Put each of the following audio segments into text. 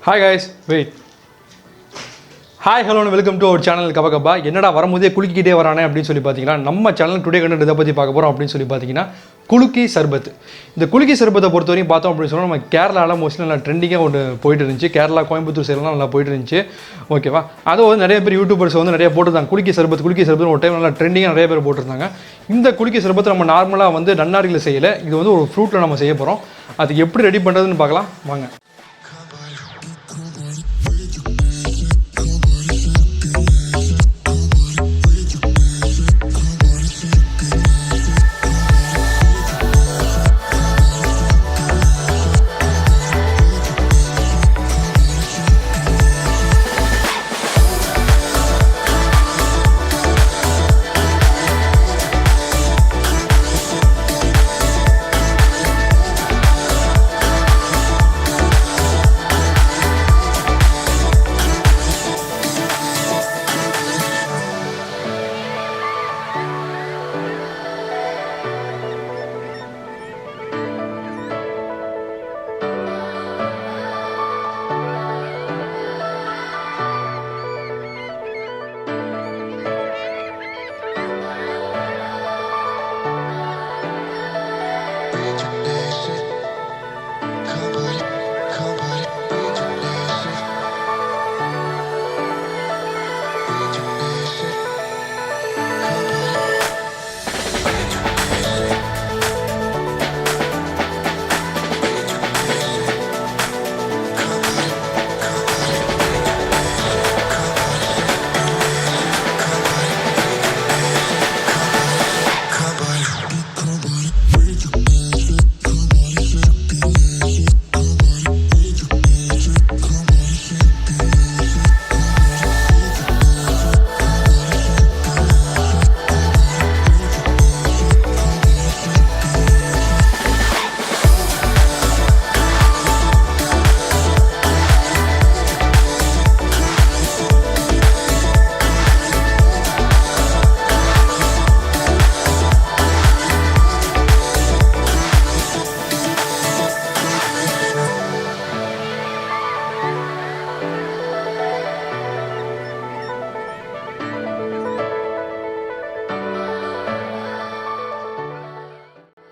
Hi guys, wait. Hi, hello and welcome to our channel KABA. என்னடா வரும்போதே குலுக்கிட்டே வரானே அப்படின்னு சொல்லி பார்த்தீங்கன்னா நம்ம சேனல் டுடே கண்டென்ட் இதை பற்றி பார்க்க போகிறோம் அப்படின்னு சொல்லி பார்த்தீங்கன்னா குலுக்கி சர்பத். இந்த குலுக்கி சர்பத்தை பொறுத்த வரைக்கும் பார்த்தோம் அப்படின்னு சொன்னால் நம்ம கேரளாவில் மோஸ்ட்லி நல்லா ட்ரெண்டிங்காக ஒன்று போயிட்டு இருந்துச்சு. கேரளா கோயம்புத்தூர் சைட்லாம் நல்லா போயிட்டு இருந்துச்சு. ஓகேவா, அது வந்து நிறைய பேர் யூடியூபர்ஸ் வந்து நிறைய போட்டுருந்தாங்க குலுக்கி சர்பத் ஒரு டைம் நல்லா ட்ரெண்டிங்காக நிறைய பேர் போட்டிருந்தாங்க. இந்த குலுக்கி சர்பத்தை நம்ம நார்மலாக வந்து நன்னாரியில் செய்யலை, இது வந்து ஒரு ஃப்ரூட்டில் நம்ம செய்ய போகிறோம். அது எப்படி ரெடி பண்ணுறதுன்னு பார்க்கலாம் வாங்க.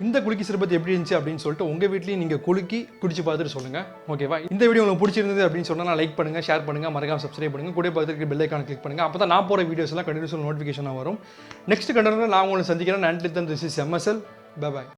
இந்த குலுக்கி சர்பத் எப்படி இருந்துச்சு அப்படின்னு சொல்லிட்டு உங்கள் வீட்லேயும் நீங்கள் குலுக்கி குடிச்சு பார்த்துட்டு சொல்லுங்கள். ஓகேவா, இந்த வீடியோ உங்களுக்கு பிடிச்சிருந்தது அப்படின்னு சொன்னால் லைக் பண்ணுங்கள், ஷேர் பண்ணுங்கள், மறக்காம சப்ஸ்கிரைப் பண்ணுங்கள், கூட பார்த்துட்டு பெல் ஐக்கான கிளிக் பண்ணுங்கள். அப்போ தான் நான் போகிற வீடியோஸ்லாம் கண்டினியூஸ் நோட்டிஃபிகேஷனாக வரும். நெக்ஸ்ட் கண்டென்ட்டில் நான் உங்களை சந்திக்கிறேன். நன்றி, this is MSL. Bye bye.